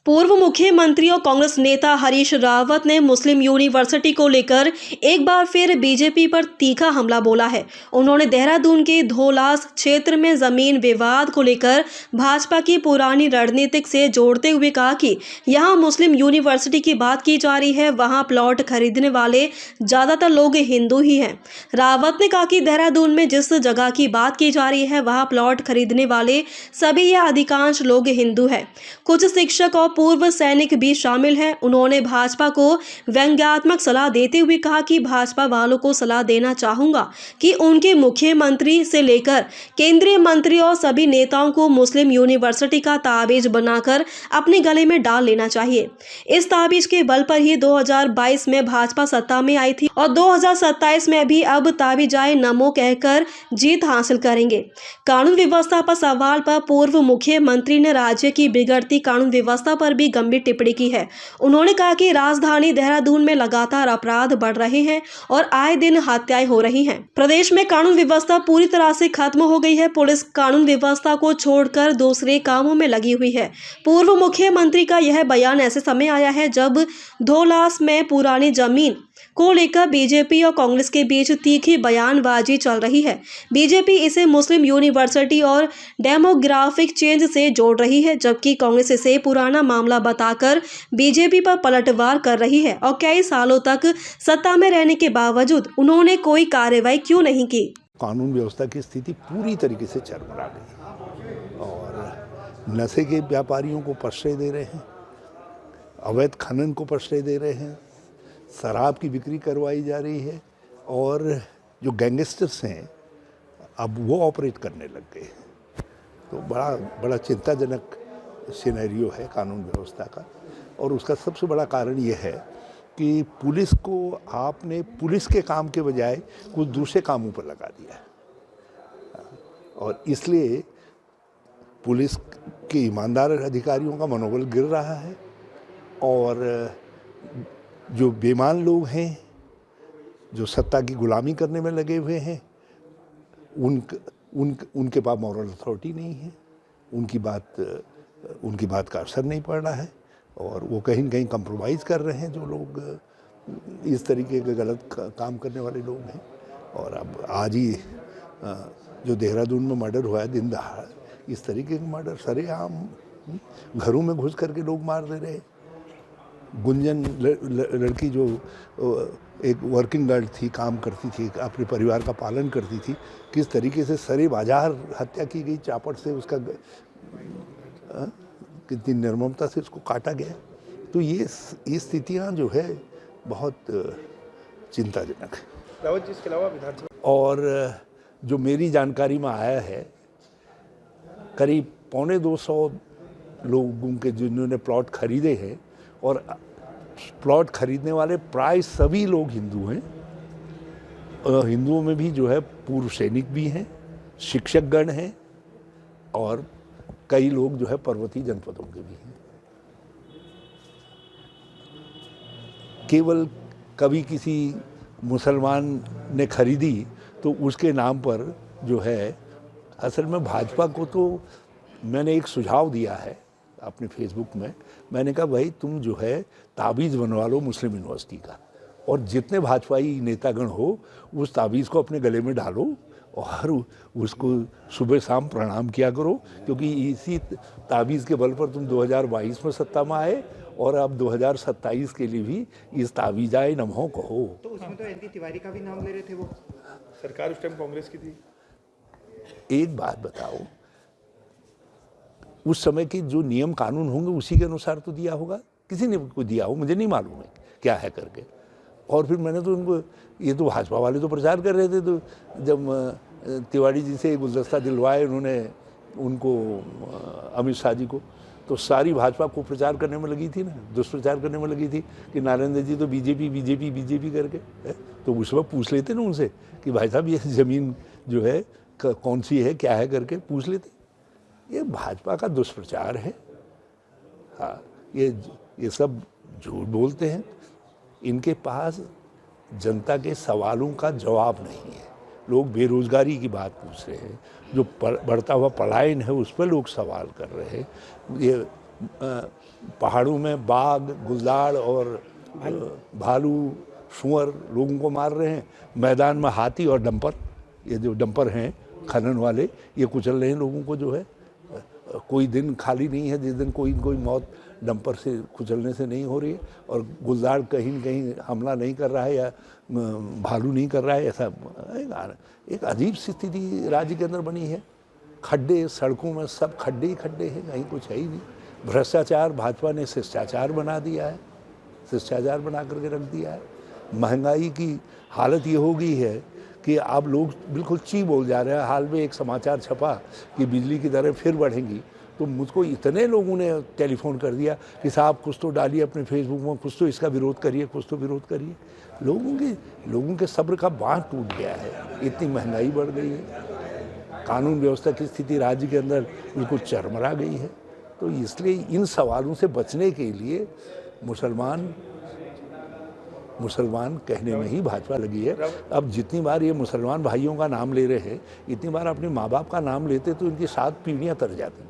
पूर्व मुख्यमंत्री और कांग्रेस नेता हरीश रावत ने मुस्लिम यूनिवर्सिटी को लेकर एक बार फिर बीजेपी पर तीखा हमला बोला है। उन्होंने देहरादून के धौलास क्षेत्र में जमीन विवाद को लेकर भाजपा की पुरानी रणनीतिक से जोड़ते हुए कहा कि यहां मुस्लिम यूनिवर्सिटी की बात की जा रही है, वहां प्लॉट खरीदने वाले ज्यादातर लोग हिंदू ही हैं। रावत ने कहा कि देहरादून में जिस जगह की बात की जा रही है वहां प्लॉट खरीदने वाले सभी या अधिकांश लोग हिंदू हैं। कुछ शिक्षक और पूर्व सैनिक भी शामिल हैं। उन्होंने भाजपा को व्यंग्यात्मक सलाह देते हुए कहा कि भाजपा वालों को सलाह देना चाहूंगा कि उनके मुख्यमंत्री से लेकर केंद्रीय मंत्री और सभी नेताओं को मुस्लिम यूनिवर्सिटी का ताबीज बनाकर अपने गले में डाल लेना चाहिए। इस ताबीज के बल पर ही 2022 में भाजपा सत्ता में आई थी और 2027 में भी अब ताबीजाए नमो कहकर जीत हासिल करेंगे। कानून व्यवस्था पर सवाल पर पूर्व मुख्यमंत्री ने राज्य की बिगड़ती कानून व्यवस्था पर भी गंभीर टिप्पणी की है। उन्होंने कहा कि राजधानी देहरादून में लगातार अपराध बढ़ रहे हैं और आए दिन हत्याएं हो रही हैं। प्रदेश में कानून व्यवस्था पूरी तरह से खत्म हो गई है। पुलिस कानून व्यवस्था को छोड़कर दूसरे कामों में लगी हुई है। पूर्व मुख्यमंत्री का यह बयान ऐसे समय आया है जब धौलास में पुरानी जमीन को लेकर बीजेपी और कांग्रेस के बीच तीखी बयानबाजी चल रही है। बीजेपी इसे मुस्लिम यूनिवर्सिटी और डेमोग्राफिक चेंज से जोड़ रही है, जबकि कांग्रेस इसे पुराना मामला बताकर बीजेपी पर पलटवार कर रही है। और कई सालों तक सत्ता में रहने के बावजूद उन्होंने कोई कार्रवाई क्यों नहीं की। कानून व्यवस्था की स्थिति पूरी तरीके से चरमरा गई और नशे के व्यापारियों को प्रश्रय दे रहे हैं, अवैध खनन को प्रश्रय दे रहे हैं, शराब की बिक्री करवाई जा रही है और जो गैंगस्टर्स हैं अब वो ऑपरेट करने लग गए हैं। तो बड़ा चिंताजनक सिनेरियो है कानून व्यवस्था का। और उसका सबसे बड़ा कारण ये है कि पुलिस को आपने पुलिस के काम के बजाय कुछ दूसरे कामों पर लगा दिया है और इसलिए पुलिस के ईमानदार अधिकारियों का मनोबल गिर रहा है और जो बेईमान लोग हैं, जो सत्ता की गुलामी करने में लगे हुए हैं, उनके पास मॉरल अथॉरिटी नहीं है, उनकी बात का असर नहीं पड़ रहा है और वो कहीं न कहीं कंप्रोमाइज़ कर रहे हैं जो लोग इस तरीके के गलत काम करने वाले लोग हैं। और अब आज ही जो देहरादून में मर्डर हुआ है दिन दहाड़, इस तरीके के मर्डर सरेआम घरों में घुस करके लोग मार दे रहे हैं। गुंजन लड़की जो एक वर्किंग गर्ल थी, काम करती थी, अपने परिवार का पालन करती थी, किस तरीके से सरे बाजार हत्या की गई, चापट से उसका कितनी निर्ममता से उसको काटा गया। तो ये स्थितियां जो है बहुत चिंताजनक है। इसके अलावा विधानसभा और जो मेरी जानकारी में आया है करीब 250 लोगों के जिन्होंने प्लॉट खरीदे हैं और प्लॉट खरीदने वाले प्राय सभी लोग हिंदू हैं। हिंदुओं में भी जो है पूर्व सैनिक भी हैं, शिक्षकगण हैं और कई लोग जो है पर्वतीय जनपदों के भी हैं। केवल कभी किसी मुसलमान ने खरीदी तो उसके नाम पर जो है, असल में भाजपा को तो मैंने एक सुझाव दिया है अपने फेसबुक में। मैंने कहा भाई तुम जो है ताबीज़ बनवा लो मुस्लिम यूनिवर्सिटी का और जितने भाजपाई नेतागण हो उस ताबीज़ को अपने गले में डालो और उसको सुबह शाम प्रणाम किया करो, क्योंकि इसी ताबीज़ के बल पर तुम 2022 में सत्ता में आए और अब 2027 के लिए भी इस ताबीज़ाए नमो कहो। तो उसमें तो एनपी तिवारी का भी नाम ले रहे थे, वो सरकार उस टाइम कांग्रेस की थी। एक बात बताओ, उस समय के जो नियम कानून होंगे उसी के अनुसार तो दिया होगा, किसी ने कोई दिया हो मुझे नहीं मालूम है क्या है करके। और फिर मैंने तो उनको, ये तो भाजपा वाले तो प्रचार कर रहे थे, तो जब तिवारी जी से गुलदस्ता दिलवाए उन्होंने उनको अमित शाह जी को, तो सारी भाजपा को प्रचार करने में लगी थी ना, दुष्प्रचार करने में लगी थी कि नारायण जी तो बीजेपी करके है। तो उस वक्त पूछ लेते ना उनसे कि भाई साहब ये ज़मीन जो है कौन सी है, क्या है करके पूछ लेते। ये भाजपा का दुष्प्रचार है। हाँ, ये सब झूठ बोलते हैं। इनके पास जनता के सवालों का जवाब नहीं है। लोग बेरोजगारी की बात पूछ रहे हैं, जो बढ़ता हुआ पलायन है उस पर लोग सवाल कर रहे हैं। ये पहाड़ों में बाघ, गुलदार और भालू, सूअर लोगों को मार रहे हैं। मैदान में हाथी और डंपर, ये जो डंपर हैं खनन वाले, ये कुचल रहे हैं लोगों को। जो है कोई दिन खाली नहीं है जिस दिन कोई न कोई मौत डंपर से कुचलने से नहीं हो रही है। और गुलदार कहीं न कहीं हमला नहीं कर रहा है या भालू नहीं कर रहा है। ऐसा एक अजीब सी स्थिति राज्य के अंदर बनी है। खड्डे, सड़कों में सब खड्डे ही खड्डे हैं, कहीं कुछ है ही नहीं। भ्रष्टाचार, भाजपा ने शिष्टाचार बना दिया है, शिष्टाचार बना करके रख दिया है। महंगाई की हालत ये हो गई है कि अब लोग बिल्कुल ची बोल जा रहे हैं। हाल में एक समाचार छपा कि बिजली की दरें फिर बढ़ेंगी, तो मुझको इतने लोगों ने टेलीफोन कर दिया कि साहब कुछ तो डालिए अपने फेसबुक में, कुछ तो इसका विरोध करिए, कुछ तो विरोध करिए। लोगों के सब्र का बांध टूट गया है, इतनी महंगाई बढ़ गई है। कानून व्यवस्था की स्थिति राज्य के अंदर बिल्कुल चरमरा गई है। तो इसलिए इन सवालों से बचने के लिए मुसलमान कहने में ही भाजपा लगी है। अब जितनी बार ये मुसलमान भाइयों का नाम ले रहे हैं, इतनी बार अपने माँ बाप का नाम लेते तो इनकी 7 पीढ़ियाँ तर जाती।